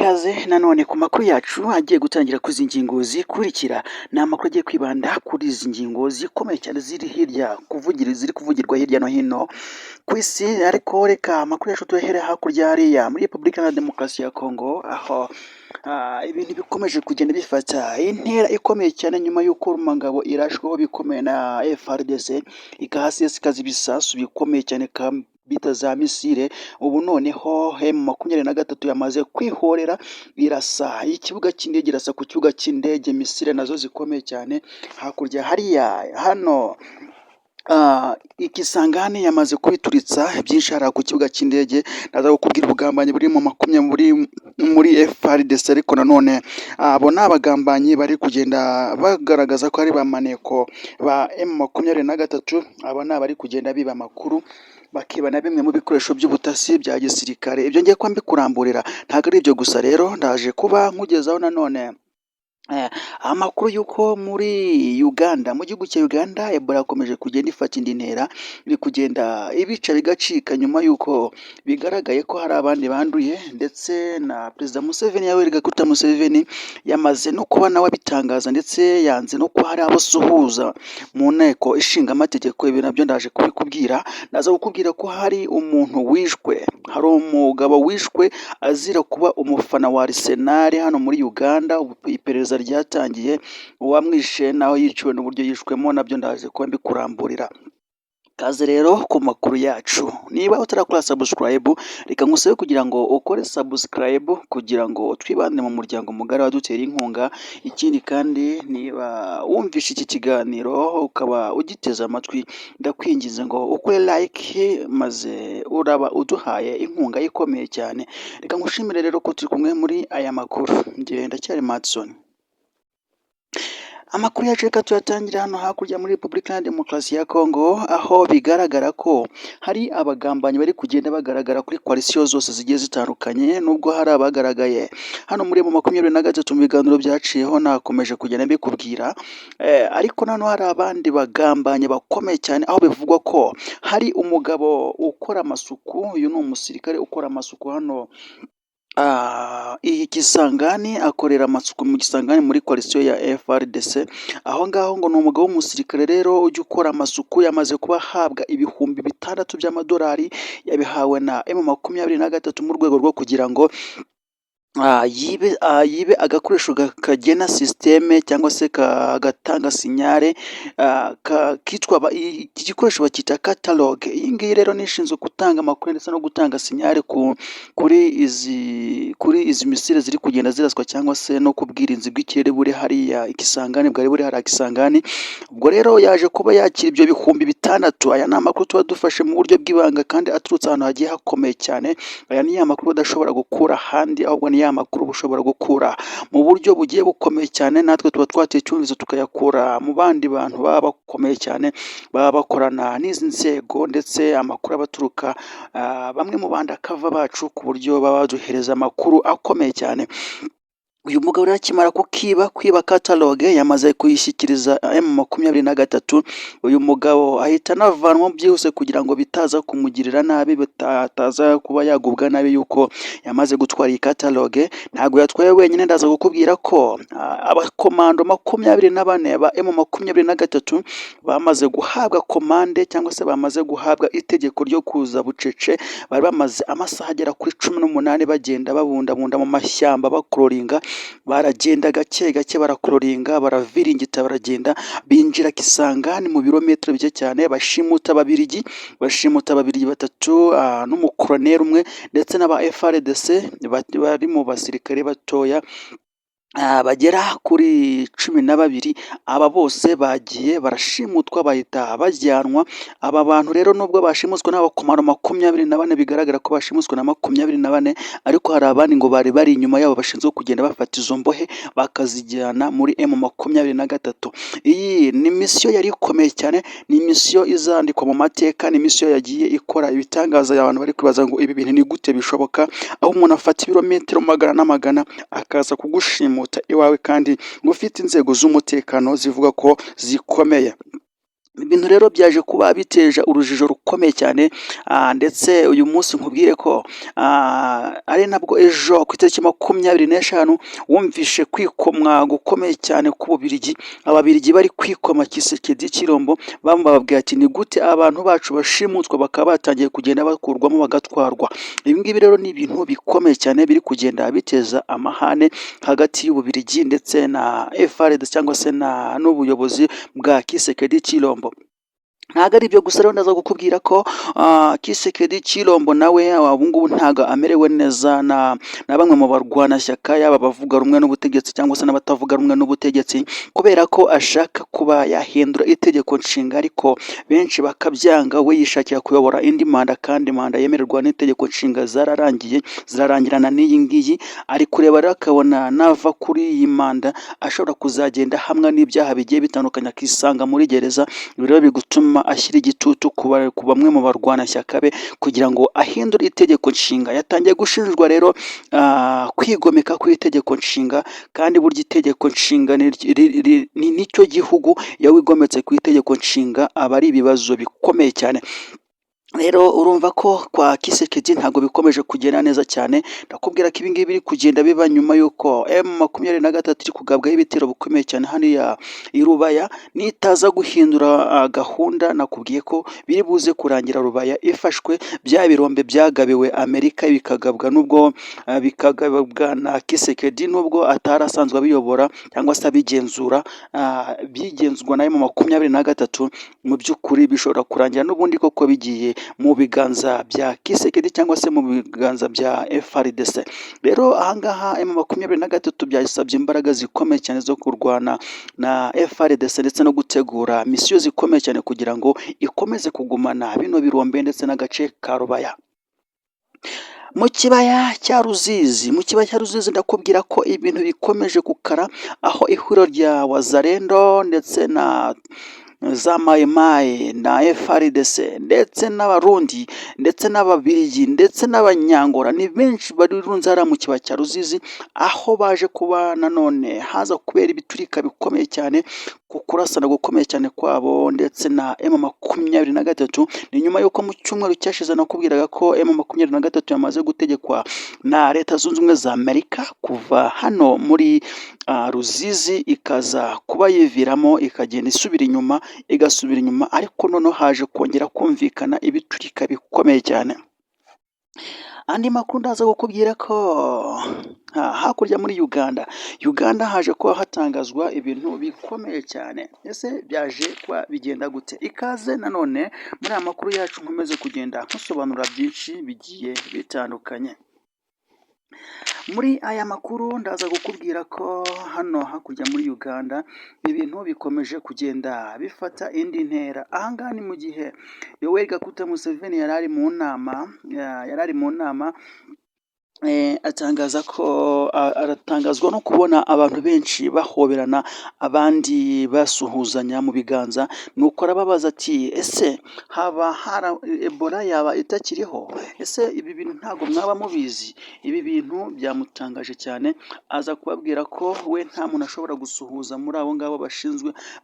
ikaze nanone ku makuru yacu agiye gutangira kuri izi ngingo zikurikira. Ni amakuru agiye kwibanda kuri izi ngingo zikomeye cyane ziri kuvugirwa hirya no hino ku isi, ariko reka amakuru yacu tuyahere hakurya hariya muri Repubulika Iharanira Demokarasi ya Kongo, aho ibintu bikomeje kugenda bifata intera ikomeye cyane nyuma y'uko Rumangabo irashweho bikomeye na FARDC, ikahasesekaza ibisasu bikomeye cyane bita za misile. Ubu noneho M23 yamaze kwihorera, irasa ikibuga cy'indege, irasa ku kibuga cy'indege, misile nazo zikomeye cyane hakurya hariya. Hano Ikisangani yamaze kwituritsa byinshi hariya ku kibuga cy'indege. Ndaza kukubwira ubugambanyi buri mu makumyabiri muri FARDC, ariko nanone abo ni abagambanyi bari kugenda bagaragaza ko ari ba maneko ba M23. Abo ni abari kugenda biba amakuru, bakiba na bimwe mu bikoresho by'ubutasi bya gisirikare. Ibyo ngiye kuba mbikuramburira, ntabwo ari ibyo gusa rero, ndaje kuba nkugezaho nanone amakuru y'uko muri Uganda, mu gihugu cya Uganda, Ebola yakomeje kugenda ifata indi ntera, iri kugenda ibica bigacika nyuma y'uko bigaragaye ko hari abandi banduye, ndetse na Perezida Museveni, Yoweri Kaguta Museveni, yamaze no kuba nawe abitangaza, ndetse yanze no kuba hari abo suhuza mu nteko ishinga amategeko. Ibi nabyo ndaje kubikubwira. Ndaza kukubwira ko hari umuntu wishwe, hari umugabo wishwe azira kuba umufana wa Arsenal hano muri Uganda. Iperereza ryatangiye, uwamwishe naho yiciwe n'uburyo yishwemo nabyo ndaje kuba mbikuramburira. Kaze rero ku makuru yacu. Niba utarakora subscribe, reka ngusabe kugira ngo ukore subscribe kugira ngo twibande mu muryango mugari wadutera inkunga. Ikindi kandi, niba wumvishe iki kiganiro ukaba ugiteze amatwi, ndakwingize ngo ukore like, maze uraba uduhaye inkunga ikomeye cyane. Reka ngushimire rero ko turi kumwe muri aya makuru. Njye ndacyari Madson. Amakuru yacu reka tuyatangira hano hakurya muri Repubulika Iharanira Demokarasi ya Kongo, aho bigaragara ko hari abagambanyi bari kugenda bagaragara kuri koalisiyo zose zigiye zitandukanye. Nubwo hari abagaragaye hano muri M23 mu biganiro byaciyeho, nakomeje kugenda mbikubwira, ariko nanone hari abandi bagambanyi bakomeye cyane, aho bivugwa ko hari umugabo ukora amasuku. Uyu ni umusirikare ukora amasuku hano iyi Kisangani, akorera amasuku mu Kisangani muri koalisiyo ya FARDC. Aho ngaho ngo ni umugabo w'umusirikare rero ujya ukora amasuku, yamaze kuba ahabwa ibihumbi 6 by'amadolari, yabihawe na M23 mu rwego rwo kugira ngo yibe agakoresho kagena systeme cyangwa se gatanga sinyare, kitwa iki gikoresho bakita catalogue. Iyi ngiyi rero nishinzwe gutanga amakuru ndetse no gutanga sinyare kuri izi misile ziri kugenda ziraswa, cyangwa se no kubwirinzi bw'ikirere buri hariya Ikisangani, bwari buri hariya Kisangani. Ubwo rero yaje kuba yakira ibyo bihumbi 6. Aya ni amakuru tuba dufashe mu buryo bw'ibanga kandi aturutse ahantu hagiye hakomeye cyane. Aya ni ya makuru udashobora gukura ahandi, ahubwo ni ya makuru ushobora gukura mu buryo bugiye bukomeye cyane. Natwe tuba twateye icyumvirizo tukayakura mu bandi bantu baba bakomeye cyane, baba bakorana n'izi nzego, ndetse amakuru abaturuka bamwe mu bandi akava bacu, ku buryo baba baduhereza amakuru akomeye cyane. Uyu mugabo rero akimara kwiba catalogue, yamaze kuyishyikiriza M23. Uyu mugabo ahita anavanwa byihuse kugira ngo bitaza kumugirira nabi, bataza kuba yagubwa nabi yuko yamaze gutwara iyi catalogue. Ntabwo yatwaye wenyine, ndaza kukubwira ko abakomando 24 ba M23 bamaze guhabwa komande, cyangwa se bamaze guhabwa itegeko ryo kuza bucece. Bari bamaze amasaha agera kuri 18 bagenda babundabunda mu mashyamba bakororinga. Baragenda gake gake, barakororinga, baraviringita, baragenda binjira Kisangani mu birometero bike cyane. Bashimuta ababirigi 3 n'umukoloneli umwe, ndetse n'aba FARDC bari mu basirikare batoya bagera kuri 12. Aba bose bagiye barashimutwa, bahita bajyanwa. Aba bantu rero nubwo bashimutswe n'abakomando 24, bigaragara ko bashimutswe na 24, ariko hari abandi ngo bari inyuma yabo bashinzwe kugenda bafata izo mbohe bakazijyana muri M23. Iyi ni misiyo yari ikomeye cyane, ni misiyo izandikwa mu mateka, ni misiyo yagiye ikora ibitangaza. Abantu bari kwibaza ngo ibi bintu ni gute bishoboka, aho umuntu afata ibirometero magana n'amagana akaza kugushimuta iwawe, kandi ngo ufite inzego z'umutekano zivuga ko zikomeye. ibintu rero byaje kuba biteje urujijo rukomeye cyane, ndetse uyu munsi nkubwire ko ari nabwo ejo ku itariki 25 wumvishe kwikomwa gukomeye cyane k'Ububiligi, Ababiligi bari kwikoma Tshisekedi Tshilombo bamubabwira ati ni gute abantu bacu bashimutwa bakaba batangiye kugenda bakurwamo bagatwarwa. Ibi ngibi rero ni ibintu bikomeye cyane biri kugenda biteza amahane hagati y'Ububiligi ndetse na FARDC cyangwa se n'ubuyobozi bwa Tshisekedi Tshilombo. Ntabwo ari ibyo gusa rero ndaza kukubwira ko Tshisekedi Tshilombo nawe ubu ngubu ntabwo amerewe neza na bamwe mu barwanashyaka, yaba abavuga rumwe n'ubutegetsi cyangwa se n'abatavuga rumwe n'ubutegetsi, kubera ko ashaka kuba yahindura itegeko nshinga ariko benshi bakabyanga, we yishakira kuyobora indi manda kandi manda yemererwa n'itegeko nshinga zararangiye zirarangirana n'iyi ngiyi, ari kureba rero akabona nava kuri iyi manda ashobora kuzagenda hamwe n'ibyaha bigiye bitandukanye akisanga muri gereza. Ibi rero bigutuma ashyira igitutu ku bamwe mu barwanashyaka be kugira ngo ahindure itegeko nshinga. Yatangiye gushinjwa rero kwigomeka ku itegeko nshinga, kandi burya itegeko nshinga nicyo gihugu, iyo wigometse ku itegeko nshinga aba ari ibibazo bikomeye cyane. Rero urumva ko kwa Tshisekedi ntabwo bikomeje kugenda neza cyane. Ndakubwira ko ibi ngibi biri kugenda biba nyuma y'uko M23 iri kugabwaho ibitero bikomeye cyane hariya i Rubaya, nitaza guhindura gahunda nakubwiye ko biri buze kurangira Rubaya ifashwe, bya birombe byagabiwe Amerika bikagabwa bikagabwa na Tshisekedi nubwo atari asanzwe abiyobora cyangwa se abigenzura, bigenzurwa na M23. Mu by'ukuri bishobora kurangira n'ubundi koko bigiye mu biganza bya Tshisekedi cyangwa se mu biganza bya FARDC. Rero ahangaha M23 byasabye imbaraga zikomeye cyane zo kurwana na FARDC ndetse no gutegura misiyo zikomeye cyane kugira ngo ikomeze kugumana bino birombe ndetse n'agace ka Rubaya. Mu kibaya cya Ruzizi ndakubwira ko ibintu bikomeje gukara, aho ihuriro rya Wazalendo ndetse na za Mayimayi na FARDC ndetse n'Abarundi ndetse n'Ababiligi ndetse n'Abanyangora ni benshi barunze hariya mu kibaya cya Ruzizi, aho baje kuba nanone haza kubera ibiturika bikomeye cyane ku kurasana gukomeye cyane kwabo ndetse na M23. Ni nyuma y'uko mu cyumweru cyashize nakubwiraga ko M23 yamaze gutegekwa na Leta Zunze Ubumwe za Amerika kuva hano muri Ruzizi, ikaza kuba yiviramo ikagenda igasubira inyuma, ariko noneho haje kongera kumvikana ibiturika bikomeye cyane. Andi makuru ndaza kukubwira ko hakurya muri Uganda haje kuba hatangazwa ibintu bikomeye cyane. Ese byaje kuba bigenda gute? Ikaze nanone muri aya makuru yacu nkomeze kugenda nkusobanura byinshi bigiye bitandukanye. Muri aya makuru ndaza kukubwira ko hano hakurya muri Uganda ibintu bikomeje kugenda bifata indi ntera. Ahangaha ni mu gihe Yoweri Kaguta Museveni yari ari mu nama, aratangazwa no kubona abantu benshi bahoberana, abandi basuhuzanya mu biganza, nuko arababaza ati ese haba Ebola yaba itakiriho? Ese ibi bintu ntabwo mwaba mubizi? Ibi bintu byamutangaje cyane, aza kubabwira ko we nta muntu ashobora gusuhuza muri abo ngabo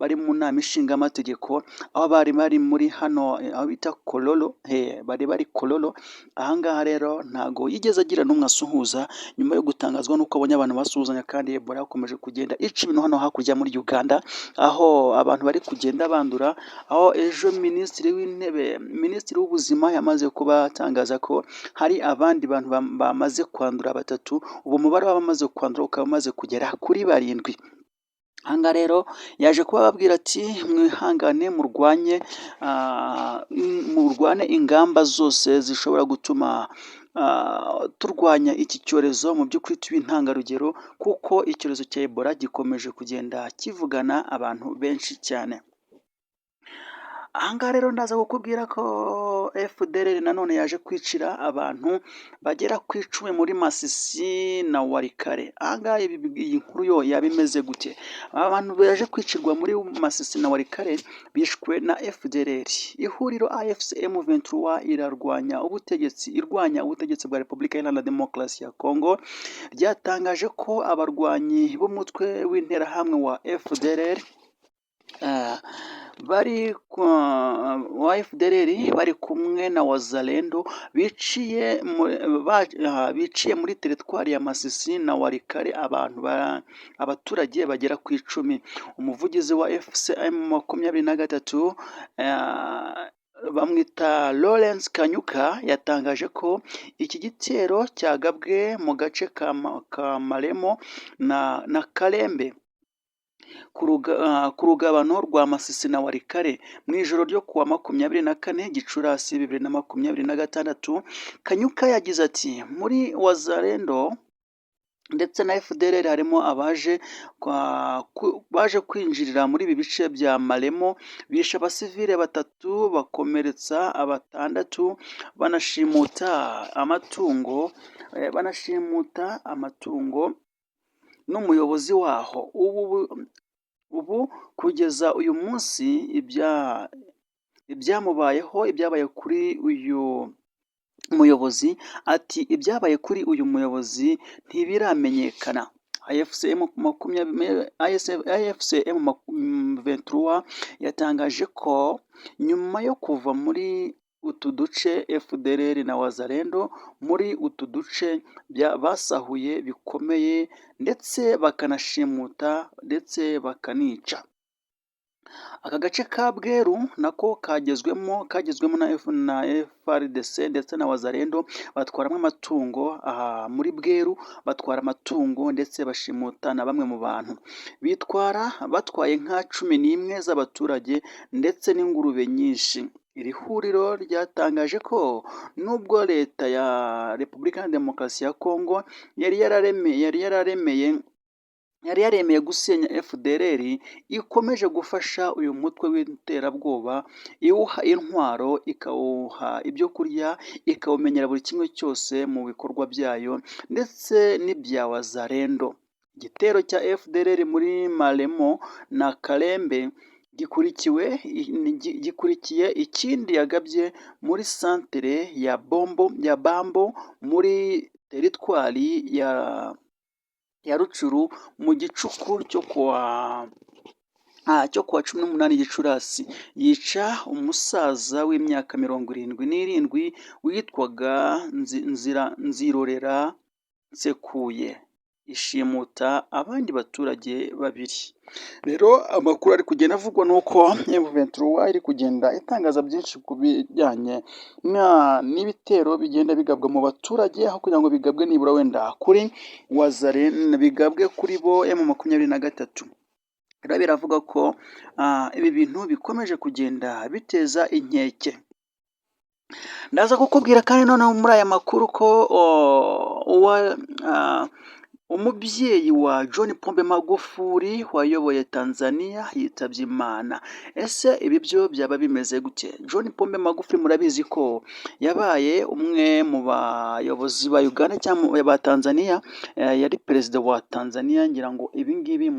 bari mu nama ishinga amategeko, aho bari muri hano aho bita Kololo, bari Kololo. Ahangaha rero ntago yigeze agira n'umwe asuhuza, nyuma yo gutangazwa n'uko abonye abantu basuhuzanya kandi Ebola yakomeje kugenda ica ibintu hano hakurya muri Uganda, aho abantu bari kugenda bandura, aho ejo minisitiri w'ubuzima yamaze kuba atangaza ko hari abandi bantu bamaze kwandura 3, ubu umubare w'abamaze kwandura ukaba umaze kugera kuri 7. Ahangaha rero yaje kubabwira ati mwihangane murwane ingamba zose zishobora gutuma turwanya iki cyorezo, mu by'ukuri tuba intangarugero, kuko icyorezo cya Ebola gikomeje kugenda kivugana abantu benshi cyane. Ahangaha rero ndaza kukubwira ko FDLR nanone yaje kwicira abantu bagera ku 10 muri Masisi na Walikale. Ahangaha iyi nkuru yo yaba imeze gute? Abantu baje kwicirwa muri Masisi na Walikale bishwe na FDLR. Ihuriro AFC M23 irwanya ubutegetsi bwa Repubulika Iharanira Demokarasi ya Kongo, ryatangaje ko abarwanyi b'umutwe w'interahamwe wa FDLR bari wa FDLR bari kumwe na Wazalendo biciye muri teritwari ya Masisi na Walikale abaturage bagera ku icumi. Umuvugizi wa FCM23 bamwita Lawrence Kanyuka yatangaje ko iki gitero cyagabwe mu gace ka Maremo na Kalembe ku rugabano rwa Masisi na Walikale mu ijoro ryo kuwa 24 Gicurasi 2026. Kanyuka yagize ati muri Wazalendo ndetse na FDLR harimo baje kwinjirira muri ibi bice bya Maremo, bishe abasivile 3 bakomeretsa 6 banashimuta amatungo n'umuyobozi waho. Ubu kugeza uyu munsi ibyabaye kuri uyu muyobozi, ati ibyabaye kuri uyu muyobozi ntibiramenyekana. AFCM 23 yatangaje ko nyuma yo kuva muri utu duce FDLR na Wazalendo muri utu duce basahuye bikomeye ndetse bakanashimuta ndetse bakanica. Aka gace ka Bweru nako kagezwemo na FARDC ndetse na Wazalendo batwaramo amatungo. Muri Bweru batwara amatungo ndetse bashimuta na bamwe mu bantu, batwaye nka 11 z'abaturage ndetse n'ingurube nyinshi. Iri huriro ryatangaje ko nubwo leta ya Repubulika ya Demokarasi ya Kongo yari yaremeye gusenya FDLR, ikomeje gufasha uyu mutwe w'iterabwoba, iwuha intwaro, ikawuha ibyo kurya, ikawumenyera buri kimwe cyose mu bikorwa byayo ndetse n'ibya Wazalendo. Igitero cya FDLR muri Maremo na Kalembe gikurikiye ikindi yagabye muri santere ya Bambo muri teritwari ya Rucuru mu gicuku cyo kuwa 18 Gicurasi, yica umusaza w'imyaka 77 witwaga Nzirorera Nsekuye, ishimuta abandi baturage 2. Rero amakuru ari kugenda avugwa nuko M23 iri kugenda itangaza byinshi ku bijyanye n'ibitero bigenda bigabwa mu baturage, aho kugira ngo bigabwe nibura wenda kuri Wazalendo, bigabwe kuri bo M23. Rero biravuga ko ibi bintu bikomeje kugenda biteza inkeke. Ndaza kukubwira kandi noneho muri aya makuru ko umubyeyi wa John Pombe Magufuli wayoboye Tanzania yitabye Imana. Ese ibi byo byaba bimeze gute? John Pombe Magufuli murabizi ko yabaye umwe mu bayobozi ba Uganda cyangwa ba Tanzania, yari perezida wa Tanzania. Ngira ngo ibi ngibi